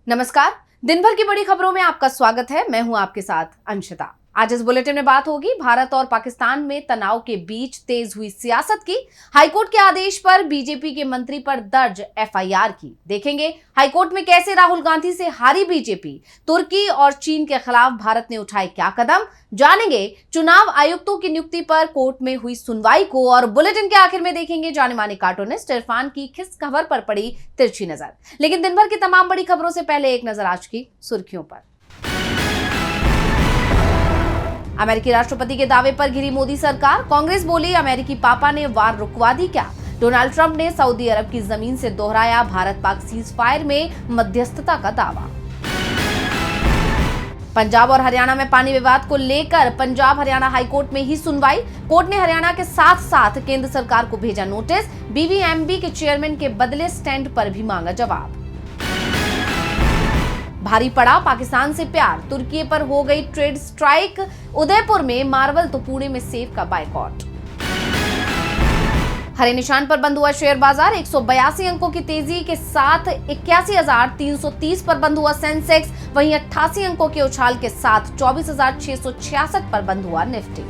नमस्कार। दिन भर की बड़ी खबरों में आपका स्वागत है। मैं हूं आपके साथ अंशिता। आज इस बुलेटिन में बात होगी भारत और पाकिस्तान में तनाव के बीच तेज हुई सियासत की, हाईकोर्ट के आदेश पर बीजेपी के मंत्री पर दर्ज एफआईआर की। देखेंगे हाईकोर्ट में कैसे राहुल गांधी से हारी बीजेपी, तुर्की और चीन के खिलाफ भारत ने उठाए क्या कदम, जानेंगे चुनाव आयुक्तों की नियुक्ति पर कोर्ट में हुई सुनवाई को, और बुलेटिन के आखिर में देखेंगे जाने माने कार्टूनिस्ट इरफान की किस खबर पर पड़ी तिरछी नजर। लेकिन दिन भर की तमाम बड़ी खबरों से पहले एक नजर आज की सुर्खियों पर। अमेरिकी राष्ट्रपति के दावे पर घिरी मोदी सरकार, कांग्रेस बोली अमेरिकी पापा ने वार रुकवा दी क्या। डोनाल्ड ट्रंप ने सऊदी अरब की जमीन से दोहराया भारत पाक सीज फायर में मध्यस्थता का दावा। पंजाब और हरियाणा में पानी विवाद को लेकर पंजाब हरियाणा हाईकोर्ट में ही सुनवाई। कोर्ट ने हरियाणा के साथ साथ केंद्र सरकार को भेजा नोटिस, बीबीएमबी के चेयरमैन के बदले स्टैंड पर भी मांगा जवाब। भारी पड़ा पाकिस्तान से प्यार, तुर्की पर हो गई ट्रेड स्ट्राइक, उदयपुर में मार्वल तो पुणे में सेब का बायकॉट। हरे निशान पर बंद हुआ शेयर बाजार, 182 अंकों की तेजी के साथ 81,330 पर बंद हुआ सेंसेक्स, वहीं 88 अंकों के उछाल के साथ 24,666 पर बंद हुआ निफ्टी।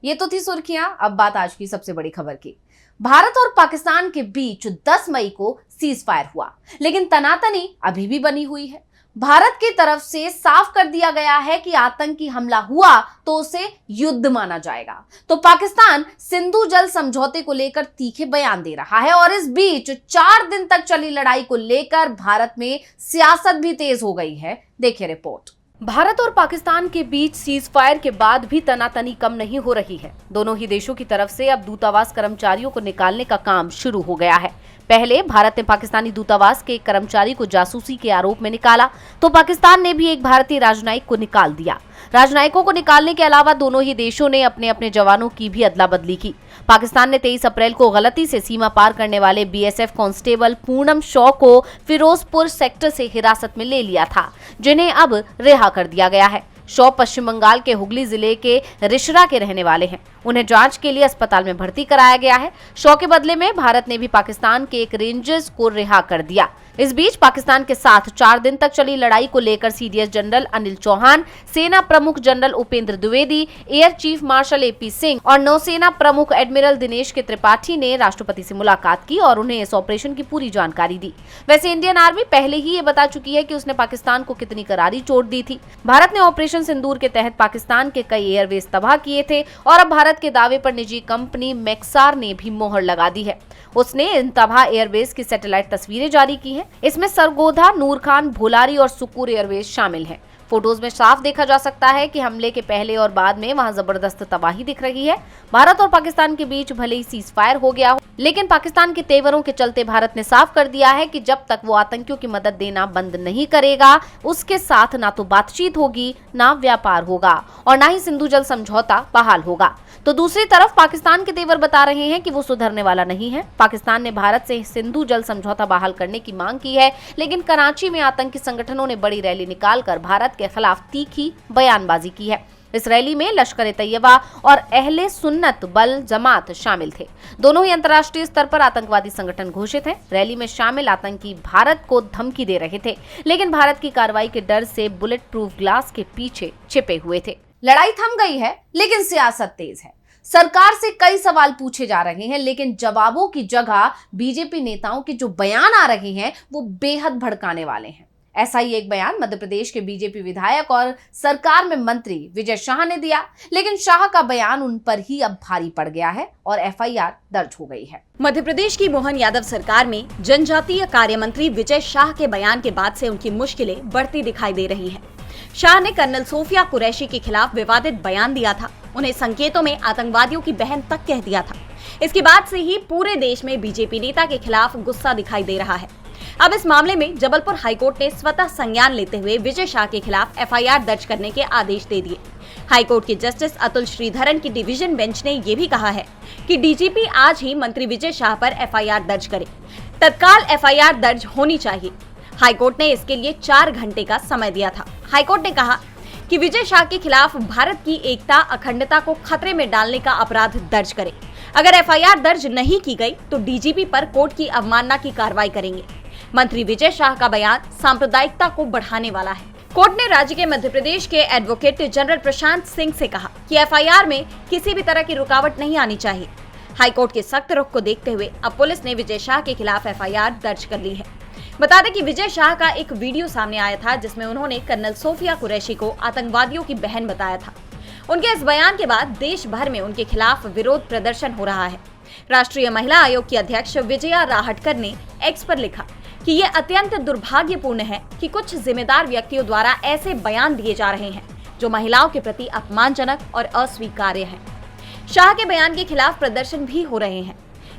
ये तो थी सुर्खियां, अब बात आज की सबसे बड़ी खबर की। भारत और पाकिस्तान के बीच 10 मई को सीज फायर हुआ, लेकिन तनातनी अभी भी बनी हुई है। भारत की तरफ से साफ कर दिया गया है कि आतंकी हमला हुआ तो उसे युद्ध माना जाएगा। तो पाकिस्तान सिंधु जल समझौते को लेकर तीखे बयान दे रहा है, और इस बीच 4 दिन तक चली लड़ाई को लेकर भारत में सियासत भी तेज हो गई है। देखिए रिपोर्ट। भारत और पाकिस्तान के बीच सीज फायर के बाद भी तनातनी कम नहीं हो रही है। दोनों ही देशों की तरफ से अब दूतावास कर्मचारियों को निकालने का काम शुरू हो गया है। पहले भारत ने पाकिस्तानी दूतावास के एक कर्मचारी को जासूसी के आरोप में निकाला, तो पाकिस्तान ने भी एक भारतीय राजनयिक को निकाल दिया। राजनयिकों को निकालने के अलावा दोनों ही देशों ने अपने अपने जवानों की भी अदला बदली की। पाकिस्तान ने 23 अप्रैल को गलती से सीमा पार करने वाले बीएसएफ कांस्टेबल पूनम शॉ को फिरोजपुर सेक्टर से हिरासत में ले लिया था, जिन्हें अब रिहा कर दिया गया है। शॉ पश्चिम बंगाल के हुगली जिले के रिशरा के रहने वाले हैं। उन्हें जांच के लिए अस्पताल में भर्ती कराया गया है। शॉ के बदले में भारत ने भी पाकिस्तान के एक रेंजर्स को रिहा कर दिया। इस बीच पाकिस्तान के साथ 4 दिन तक चली लड़ाई को लेकर सीडीएस जनरल अनिल चौहान, सेना प्रमुख general Upendra Dwivedi, air chief marshal AP Singh और नौसेना प्रमुख एडमिरल दिनेश के त्रिपाठी ने राष्ट्रपति से मुलाकात की और उन्हें इस ऑपरेशन की पूरी जानकारी दी। वैसे इंडियन आर्मी पहले ही ये बता चुकी है कि उसने पाकिस्तान को कितनी करारी चोट दी थी। भारत ने ऑपरेशन सिंदूर के तहत पाकिस्तान के कई एयरवेज तबाह किए थे, और अब भारत के दावे पर निजी कंपनी मैक्सार ने भी मोहर लगा दी है। उसने इन तबाह एयरवेज की सैटेलाइट तस्वीरें जारी की हैं। इसमें सरगोधा, नूर खान, भोलारी और सुकूर एयरवेज शामिल हैं। फोटोज में साफ देखा जा सकता है कि हमले के पहले और बाद में वहां जबरदस्त तबाही दिख रही है। भारत और पाकिस्तान के बीच भले ही सीज फायर हो गया हो, लेकिन पाकिस्तान के तेवरों के चलते भारत ने साफ कर दिया है कि जब तक वो आतंकियों की मदद देना बंद नहीं करेगा, उसके साथ ना तो बातचीत होगी, ना व्यापार होगा, और ना ही सिंधु जल समझौता बहाल होगा। तो दूसरी तरफ पाकिस्तान के तेवर बता रहे हैं कि वो सुधरने वाला नहीं है। पाकिस्तान ने भारत से सिंधु जल समझौता बहाल करने की मांग की है, लेकिन कराची में आतंकी संगठनों ने बड़ी रैली निकालकर भारत के खिलाफ तीखी बयानबाजी की है। इस रैली में लश्कर ए तैयबा और अहले सुन्नत बल जमात शामिल थे। दोनों ही अंतर्राष्ट्रीय स्तर पर आतंकवादी संगठन घोषित हैं। रैली में शामिल आतंकी भारत को धमकी दे रहे थे, लेकिन भारत की कार्रवाई के डर से बुलेट प्रूफ ग्लास के पीछे छिपे हुए थे। लड़ाई थम गई है, लेकिन सियासत तेज है। सरकार से कई सवाल पूछे जा रहे हैं, लेकिन जवाबों की जगह बीजेपी नेताओं के जो बयान आ रहे हैं वो बेहद भड़काने वाले हैं। ऐसा ही एक बयान मध्य प्रदेश के बीजेपी विधायक और सरकार में मंत्री विजय शाह ने दिया, लेकिन शाह का बयान उन पर ही अब भारी पड़ गया है और एफआईआर दर्ज हो गई है। मध्य प्रदेश की मोहन यादव सरकार में जनजातीय कार्य मंत्री विजय शाह के बयान के बाद से उनकी मुश्किलें बढ़ती दिखाई दे रही हैं। शाह ने कर्नल सोफिया कुरैशी के खिलाफ विवादित बयान दिया था, उन्हें संकेतों में आतंकवादियों की बहन तक कह दिया था। इसके बाद से ही पूरे देश में बीजेपी नेता के खिलाफ गुस्सा दिखाई दे रहा है। अब इस मामले में जबलपुर हाईकोर्ट ने स्वतः संज्ञान लेते हुए विजय शाह के खिलाफ एफआईआर दर्ज करने के आदेश दे दिए। हाईकोर्ट के जस्टिस अतुल श्रीधरन की डिवीजन बेंच ने ये भी कहा है कि डीजीपी आज ही मंत्री विजय शाह पर एफआईआर दर्ज करे। तत्काल एफआईआर दर्ज होनी चाहिए। हाईकोर्ट ने इसके लिए 4 घंटे का समय दिया था। हाईकोर्ट ने कहा कि विजय शाह के खिलाफ भारत की एकता, अखंडता को खतरे में डालने का अपराध दर्ज करे। अगर एफआईआर दर्ज नहीं की गई तो डीजीपी पर कोर्ट की अवमानना की कार्रवाई करेंगे। मंत्री विजय शाह का बयान सांप्रदायिकता को बढ़ाने वाला है। कोर्ट ने राज्य के मध्य प्रदेश के एडवोकेट जनरल प्रशांत सिंह से कहा कि एफआईआर में किसी भी तरह की रुकावट नहीं आनी चाहिए। हाईकोर्ट के सख्त रुख को देखते हुए अब पुलिस ने विजय शाह के खिलाफ एफआईआर दर्ज कर ली है। बता दें कि विजय शाह का एक वीडियो सामने आया था जिसमें उन्होंने कर्नल सोफिया कुरैशी को आतंकवादियों की बहन बताया था। उनके इस बयान के बाद देश भर में उनके खिलाफ विरोध प्रदर्शन हो रहा है। राष्ट्रीय महिला आयोग की अध्यक्ष विजया राहटकर ने एक्स पर लिखा कि ये अत्यंत दुर्भाग्यपूर्ण है कि कुछ जिम्मेदार व्यक्तियों द्वारा ऐसे बयान दिए जा रहे हैं जो महिलाओं के प्रति अपमानजनक और अस्वीकार्य हैं। शाह के बयान के खिलाफ प्रदर्शन भी हो रहे हैं।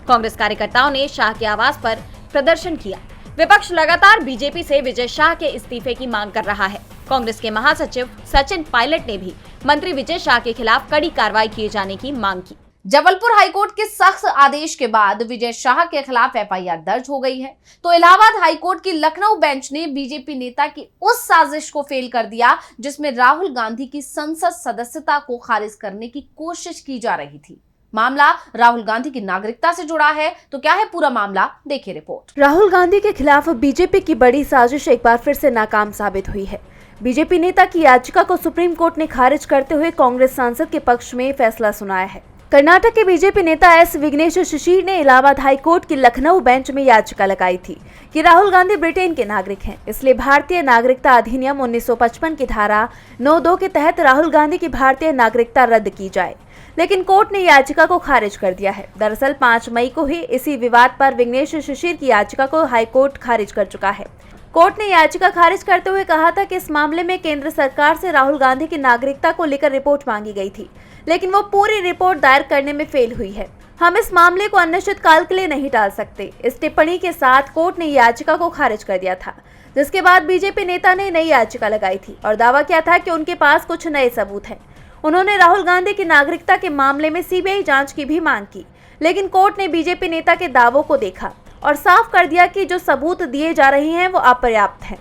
कांग्रेस कार्यकर्ताओं ने शाह के आवास पर प्रदर्शन किया। विपक्ष लगातार बीजेपी से विजय शाह के इस्तीफे की मांग कर रहा है। कांग्रेस के महासचिव सचिन पायलट ने भी मंत्री विजय शाह के खिलाफ कड़ी कार्रवाई किए जाने की मांग की। जबलपुर हाईकोर्ट के सख्त आदेश के बाद विजय शाह के खिलाफ एफआईआर दर्ज हो गई है, तो इलाहाबाद हाईकोर्ट की लखनऊ बेंच ने बीजेपी नेता की उस साजिश को फेल कर दिया जिसमें राहुल गांधी की संसद सदस्यता को खारिज करने की कोशिश की जा रही थी। मामला राहुल गांधी की नागरिकता से जुड़ा है, तो क्या है पूरा मामला, देखिए रिपोर्ट। राहुल गांधी के खिलाफ बीजेपी की बड़ी साजिश एक बार फिर से नाकाम साबित हुई है। बीजेपी नेता की याचिका को सुप्रीम कोर्ट ने खारिज करते हुए कांग्रेस सांसद के पक्ष में फैसला सुनाया है। कर्नाटक के बीजेपी नेता एस विघ्नेश शिशिर ने इलाहाबाद हाईकोर्ट की लखनऊ बेंच में याचिका लगाई थी कि राहुल गांधी ब्रिटेन के नागरिक हैं, इसलिए भारतीय नागरिकता अधिनियम 1955 की धारा 9(2) के तहत राहुल गांधी की भारतीय नागरिकता रद्द की जाए, लेकिन कोर्ट ने याचिका को खारिज कर दिया है। दरअसल 5 मई को ही इसी विवाद पर विघ्नेश शिशिर की याचिका को हाईकोर्ट खारिज कर चुका है। कोर्ट ने याचिका खारिज करते हुए कहा था कि इस मामले में केंद्र सरकार से राहुल गांधी की नागरिकता को लेकर रिपोर्ट मांगी गई थी, लेकिन वो पूरी रिपोर्ट दायर करने में फेल हुई है। हम इस मामले को अनिश्चित काल के लिए नहीं टाल सकते। इस टिप्पणी के साथ कोर्ट ने याचिका को खारिज कर दिया था, जिसके बाद बीजेपी नेता ने नई याचिका लगाई थी और दावा किया था कि उनके पास कुछ नए सबूत हैं। उन्होंने राहुल गांधी की नागरिकता के मामले में सीबीआई जांच की भी मांग की, लेकिन कोर्ट ने बीजेपी नेता के दावों को देखा और साफ कर दिया कि जो सबूत दिए जा रहे हैं वो अपर्याप्त हैं।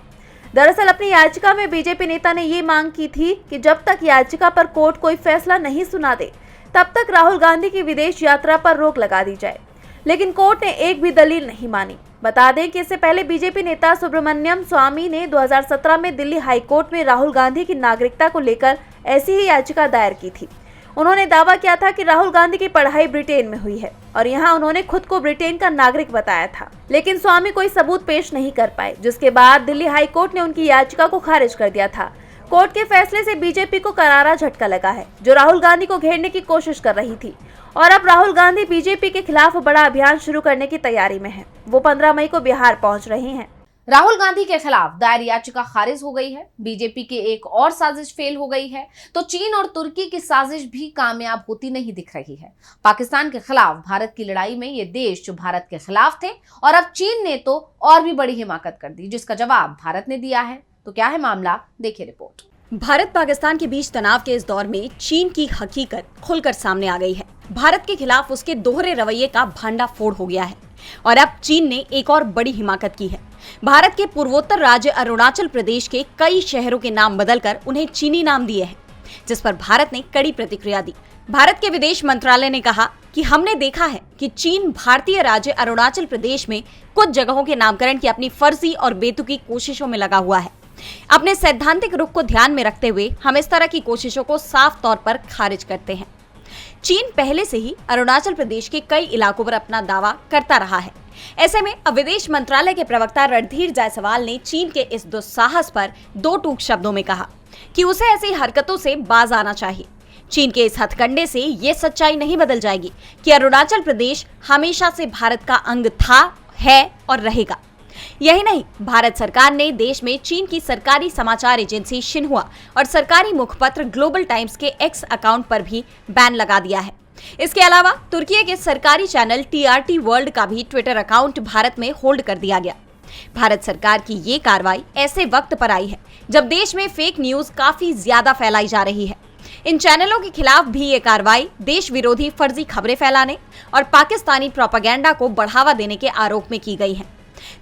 दरअसल अपनी याचिका में बीजेपी नेता ने ये मांग की थी कि जब तक याचिका पर कोर्ट कोई फैसला नहीं सुना दे तब तक राहुल गांधी की विदेश यात्रा पर रोक लगा दी जाए, लेकिन कोर्ट ने एक भी दलील नहीं मानी। बता दें कि इससे पहले बीजेपी नेता सुब्रमण्यम स्वामी ने 2017 में दिल्ली हाईकोर्ट में राहुल गांधी की नागरिकता को लेकर ऐसी ही याचिका दायर की थी। उन्होंने दावा किया था कि राहुल गांधी की पढ़ाई ब्रिटेन में हुई है और यहाँ उन्होंने खुद को ब्रिटेन का नागरिक बताया था, लेकिन स्वामी कोई सबूत पेश नहीं कर पाए, जिसके बाद दिल्ली हाईकोर्ट ने उनकी याचिका को खारिज कर दिया था। कोर्ट के फैसले से बीजेपी को करारा झटका लगा है, जो राहुल गांधी को घेरने की कोशिश कर रही थी, और अब राहुल गांधी बीजेपी के खिलाफ बड़ा अभियान शुरू करने की तैयारी में है। वो 15 मई को बिहार पहुंच रहे हैं। राहुल गांधी के खिलाफ दायर याचिका खारिज हो गई है। बीजेपी की एक और साजिश फेल हो गई है, तो चीन और तुर्की की साजिश भी कामयाब होती नहीं दिख रही है। पाकिस्तान के खिलाफ भारत की लड़ाई में ये देश जो भारत के खिलाफ थे, और अब चीन ने तो और भी बड़ी हिमाकत कर दी, जिसका जवाब भारत ने दिया है। तो क्या है मामला, देखिए रिपोर्ट। भारत पाकिस्तान के बीच तनाव के इस दौर में चीन की हकीकत खुलकर सामने आ गई है। भारत के खिलाफ उसके दोहरे रवैये का भांडाफोड़ हो गया है और अब चीन ने एक और बड़ी हिमाकत की है। भारत के पूर्वोत्तर राज्य अरुणाचल प्रदेश के कई शहरों के नाम बदलकर उन्हें चीनी नाम दिए हैं, जिस पर भारत ने कड़ी प्रतिक्रिया दी। भारत के विदेश मंत्रालय ने कहा कि हमने देखा है कि चीन भारतीय राज्य अरुणाचल प्रदेश में कुछ जगहों के नामकरण की अपनी फर्जी और बेतुकी कोशिशों में लगा हुआ है। अपने सैद्धांतिक रुख को ध्यान में रखते हुए हम इस तरह की कोशिशों को साफ तौर पर खारिज करते हैं। चीन पहले से ही अरुणाचल प्रदेश के कई इलाकों पर अपना दावा करता रहा है। ऐसे में अब विदेश मंत्रालय के प्रवक्ता रणधीर जायसवाल ने चीन के इस दुस्साहस पर 2 टूक शब्दों में कहा कि उसे ऐसी हरकतों से बाज आना चाहिए। चीन के इस हथकंडे से ये सच्चाई नहीं बदल जाएगी कि अरुणाचल प्रदेश हमेशा से भारत का अंग था, है और रहेगा। यही नहीं, भारत सरकार ने देश में चीन की सरकारी समाचार एजेंसी शिन्हुआ और सरकारी मुखपत्र ग्लोबल टाइम्स के एक्स अकाउंट पर भी बैन लगा दिया है। इसके अलावा तुर्की के सरकारी चैनल TRT वर्ल्ड का भी ट्विटर अकाउंट भारत में होल्ड कर दिया गया। भारत सरकार की ये कार्रवाई ऐसे वक्त पर आई है जब देश में फेक न्यूज काफी ज्यादा फैलाई जा रही है। इन चैनलों के खिलाफ भी ये कार्रवाई देश विरोधी फर्जी खबरें फैलाने और पाकिस्तानी प्रोपेगेंडा को बढ़ावा देने के आरोप में की गई है।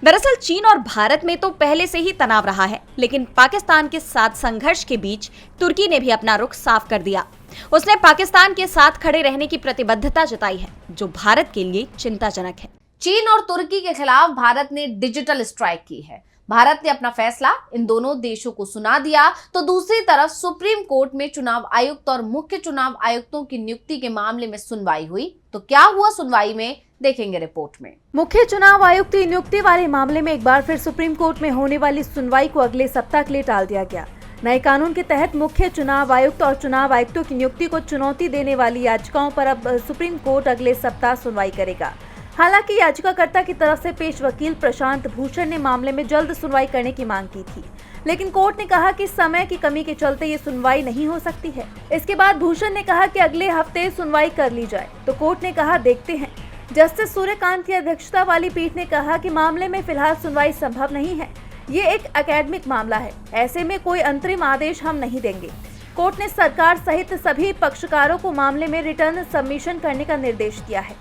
दरअसल चीन और भारत में तो पहले से ही तनाव रहा है, लेकिन पाकिस्तान के साथ संघर्ष के बीच तुर्की ने भी अपना रुख साफ कर दिया। उसने पाकिस्तान के साथ खड़े रहने की प्रतिबद्धता जताई है, जो भारत के लिए चिंताजनक है। चीन और तुर्की के खिलाफ भारत ने डिजिटल स्ट्राइक की है। भारत ने अपना फैसला इन दोनों देशों को सुना दिया, तो दूसरी तरफ सुप्रीम कोर्ट में चुनाव आयुक्त और मुख्य चुनाव आयुक्तों की नियुक्ति के मामले में सुनवाई हुई। तो क्या हुआ सुनवाई में, देखेंगे रिपोर्ट में। मुख्य चुनाव आयुक्त की नियुक्ति वाले मामले में एक बार फिर सुप्रीम कोर्ट में होने वाली सुनवाई को अगले सप्ताह के लिए टाल दिया गया। नए कानून के तहत मुख्य चुनाव आयुक्त और चुनाव आयुक्तों की नियुक्ति को चुनौती देने वाली याचिकाओं पर अब सुप्रीम कोर्ट अगले सप्ताह सुनवाई करेगा। हालांकि याचिकाकर्ता की तरफ से पेश वकील प्रशांत भूषण ने मामले में जल्द सुनवाई करने की मांग की थी, लेकिन कोर्ट ने कहा कि समय की कमी के चलते ये सुनवाई नहीं हो सकती है। इसके बाद भूषण ने कहा कि अगले हफ्ते सुनवाई कर ली जाए, तो कोर्ट ने कहा देखते हैं। जस्टिस सूर्यकांत की अध्यक्षता वाली पीठ ने कहा कि मामले में फिलहाल सुनवाई संभव नहीं है, ये एक एकेडमिक मामला है, ऐसे में कोई अंतरिम आदेश हम नहीं देंगे। कोर्ट ने सरकार सहित सभी पक्षकारों को मामले में रिटर्न सबमिशन करने का निर्देश दिया है।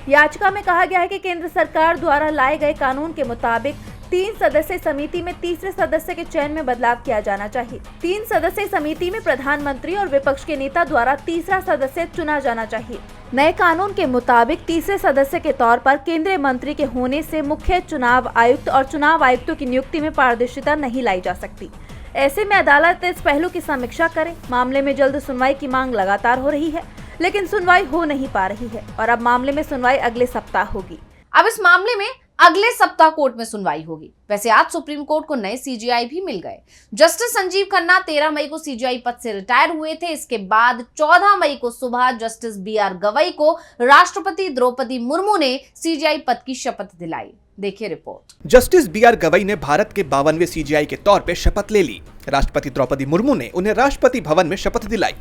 याचिका में कहा गया है कि केंद्र सरकार द्वारा लाए गए कानून के मुताबिक 3 सदस्यीय समिति में तीसरे सदस्य के चयन में बदलाव किया जाना चाहिए। 3 सदस्यीय समिति में प्रधानमंत्री और विपक्ष के नेता द्वारा तीसरा सदस्य चुना जाना चाहिए। नए कानून के मुताबिक तीसरे सदस्य के तौर पर केंद्रीय मंत्री के होने से मुख्य चुनाव आयुक्त और चुनाव आयुक्तों की नियुक्ति में पारदर्शिता नहीं लाई जा सकती। ऐसे में अदालत इस पहलू की समीक्षा करे। मामले में जल्द सुनवाई की मांग लगातार हो रही है, लेकिन सुनवाई हो नहीं पा रही है और अब मामले में सुनवाई अगले सप्ताह होगी। अब इस मामले में अगले सप्ताह कोर्ट में सुनवाई होगी। वैसे आज सुप्रीम कोर्ट को नए सीजेआई भी मिल गए। जस्टिस संजीव खन्ना 13 मई को सीजेआई पद से रिटायर हुए थे। इसके बाद 14 मई को सुबह जस्टिस BR गवई को राष्ट्रपति द्रौपदी मुर्मू ने सीजेआई पद की शपथ दिलाई। देखिए रिपोर्ट। जस्टिस BR गवई ने भारत के 52वें सीजेआई के तौर पे शपथ ले ली। राष्ट्रपति द्रौपदी मुर्मू ने उन्हें राष्ट्रपति भवन में शपथ दिलाई।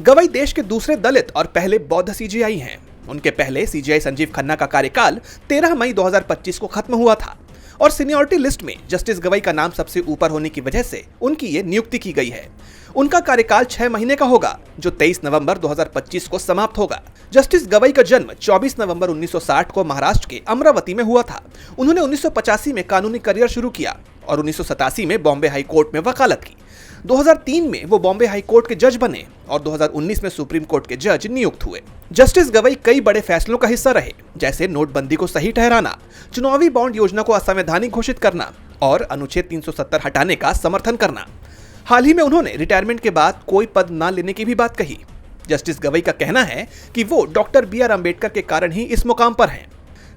गवई देश के दूसरे दलित और पहले बौद्ध सीजेआई हैं। उनके पहले सीजेआई संजीव खन्ना का कार्यकाल 13 मई 2025 को खत्म हुआ था और सीनियरिटी लिस्ट में जस्टिस गवई का नाम सबसे ऊपर होने की वजह से उनकी ये नियुक्ति की गई है। उनका कार्यकाल 6 महीने का होगा, जो 23 नवंबर 2025 को समाप्त होगा। जस्टिस गवई का जन्म 24 नवंबर 1960 को महाराष्ट्र के अमरावती में हुआ था। उन्होंने 1985 में कानूनी करियर शुरू किया और 1987 में बॉम्बे हाई कोर्ट में वकालत की। 2003 में वो बॉम्बे हाई कोर्ट के जज बने और 2019 में सुप्रीम कोर्ट के जज नियुक्त हुए। जस्टिस गवई कई बड़े फैसलों का हिस्सा रहे, जैसे नोटबंदी को सही ठहराना, चुनावी बॉन्ड योजना को असंवैधानिक घोषित करना और अनुच्छेद 370 हटाने का समर्थन करना। हाल ही में उन्होंने रिटायरमेंट के बाद कोई पद न लेने की भी बात कही। जस्टिस गवई का कहना है कि वो डॉक्टर BR अम्बेडकर के कारण ही इस मुकाम पर हैं।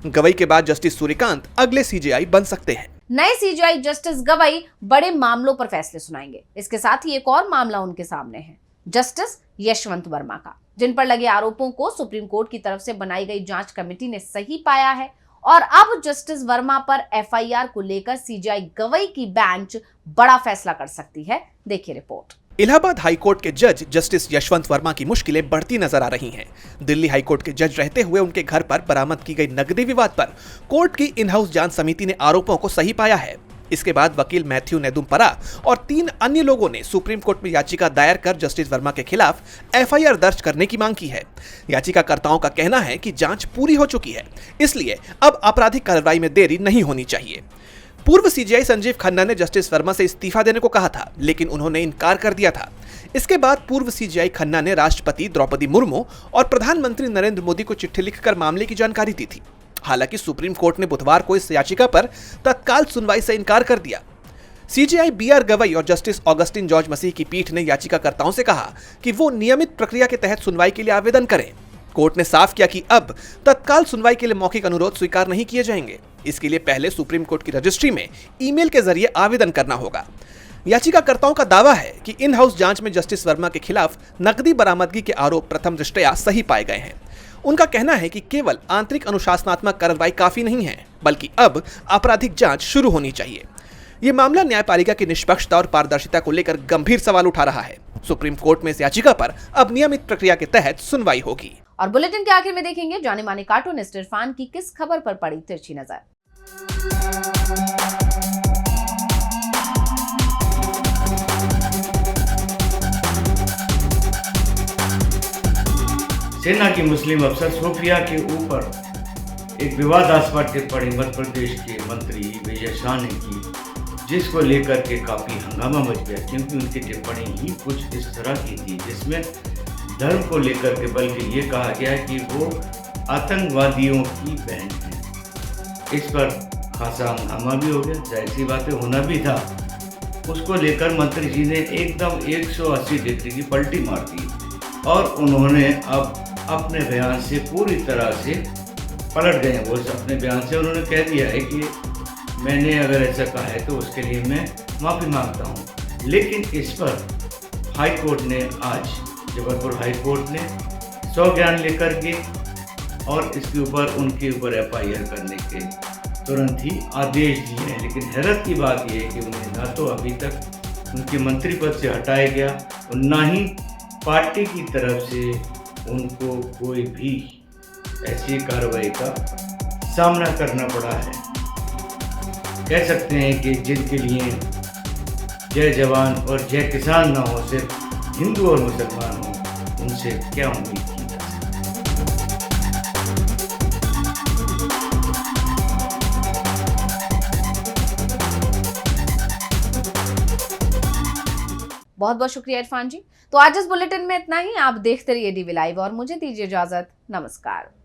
गवई के बाद जस्टिस सूर्यकांत अगले सीजेआई बन सकते हैं। नए सीजेआई जस्टिस गवई बड़े मामलों पर फैसले सुनाएंगे। इसके साथ ही एक और मामला उनके सामने है, जस्टिस यशवंत वर्मा का, जिन पर लगे आरोपों को सुप्रीम कोर्ट की तरफ से बनाई गई जांच कमेटी ने सही पाया है और अब जस्टिस वर्मा पर FIR को लेकर सीजेआई गवई की बेंच बड़ा फैसला कर सकती है। देखिए रिपोर्ट। इलाहाबाद हाईकोर्ट के जज जस्टिस यशवंत वर्मा की मुश्किलें बढ़ती नजर आ रही हैं। दिल्ली हाईकोर्ट के जज रहते हुए उनके घर पर बरामद की गई नकदी विवाद पर कोर्ट की इन हाउस जांच समिति ने आरोपों को सही पाया है। इसके बाद वकील मैथ्यू नेदुम्परा और 3 अन्य लोगों ने सुप्रीम कोर्ट में याचिका दायर कर जस्टिस वर्मा के खिलाफ FIR दर्ज करने की मांग की है। याचिकाकर्ताओं का कहना है कि जांच पूरी हो चुकी है, इसलिए अब आपराधिक कार्रवाई में देरी नहीं होनी चाहिए। पूर्व सीजेआई संजीव खन्ना ने जस्टिस वर्मा से इस्तीफा देने को कहा था, लेकिन उन्होंने इनकार कर दिया था। इसके बाद पूर्व सीजेआई खन्ना ने राष्ट्रपति द्रौपदी मुर्मू और प्रधानमंत्री नरेंद्र मोदी को चिट्ठी लिखकर मामले की जानकारी दी थी। हालांकि सुप्रीम कोर्ट ने बुधवार को इस याचिका पर तत्काल सुनवाई से इनकार कर दिया। सीजेआई BR गवई और जस्टिस ऑगस्टिन जॉर्ज मसीह की पीठ ने याचिकाकर्ताओं से कहा कि वो नियमित प्रक्रिया के तहत सुनवाई के लिए आवेदन करें। कोर्ट ने साफ किया कि अब तत्काल सुनवाई के लिए मौखिक अनुरोध स्वीकार नहीं किए जाएंगे। इसके लिए पहले सुप्रीम कोर्ट की रजिस्ट्री में ईमेल के जरिए आवेदन करना होगा। याचिकाकर्ताओं का दावा है कि इन हाउस जांच में जस्टिस वर्मा के खिलाफ नकदी बरामदगी के आरोप प्रथम दृष्टया सही पाए गए हैं। उनका कहना है कि केवल आंतरिक अनुशासनात्मक कार्रवाई काफी नहीं है, बल्कि अब आपराधिक जांच शुरू होनी चाहिए। ये मामला न्यायपालिका की निष्पक्षता और पारदर्शिता को लेकर गंभीर सवाल उठा रहा है। सुप्रीम कोर्ट में इस याचिका पर अब नियमित प्रक्रिया के तहत सुनवाई होगी। और बुलेटिन के आखिर में देखेंगे जाने माने कार्टूनिस्ट इरफान की किस खबर पर पड़ी तिरछी नजर। सेना की मुस्लिम अफसर सोफिया के ऊपर एक विवादास्पद टिप्पणी मध्य प्रदेश के मंत्री विजय शाह ने की, जिसको लेकर के काफ़ी हंगामा मच गया, क्योंकि उनकी टिप्पणी ही कुछ इस तरह की थी जिसमें धर्म को लेकर के बल्कि ये कहा गया कि वो आतंकवादियों की बहन है। इस पर खासा हंगामा भी हो गया, जाहिर सी बातें होना भी था। उसको लेकर मंत्री जी ने एकदम 180 डिग्री की पलटी मार दी और उन्होंने अब अपने बयान से पूरी तरह से पलट गए। वो अपने बयान से उन्होंने कह दिया है कि मैंने अगर ऐसा कहा है तो उसके लिए मैं माफ़ी मांगता हूँ। लेकिन इस पर हाई कोर्ट ने आज, जबलपुर हाई कोर्ट ने संज्ञान लेकर के और इसके ऊपर उनके ऊपर FIR करने के तुरंत ही आदेश दिए हैं। लेकिन हैरत की बात यह है कि उन्हें ना तो अभी तक उनके मंत्री पद से हटाया गया और ना ही पार्टी की तरफ से उनको कोई भी ऐसी कार्रवाई का सामना करना पड़ा है। कह सकते हैं कि जिनके लिए जय जवान और जय किसान ना हो, सिर्फ हिंदू और मुसलमान हो, उनसे क्या उम्मीद की जा सकती है। बहुत बहुत शुक्रिया इरफान जी। तो आज इस बुलेटिन में इतना ही। आप देखते रहिए DV लाइव और मुझे दीजिए इजाजत। नमस्कार।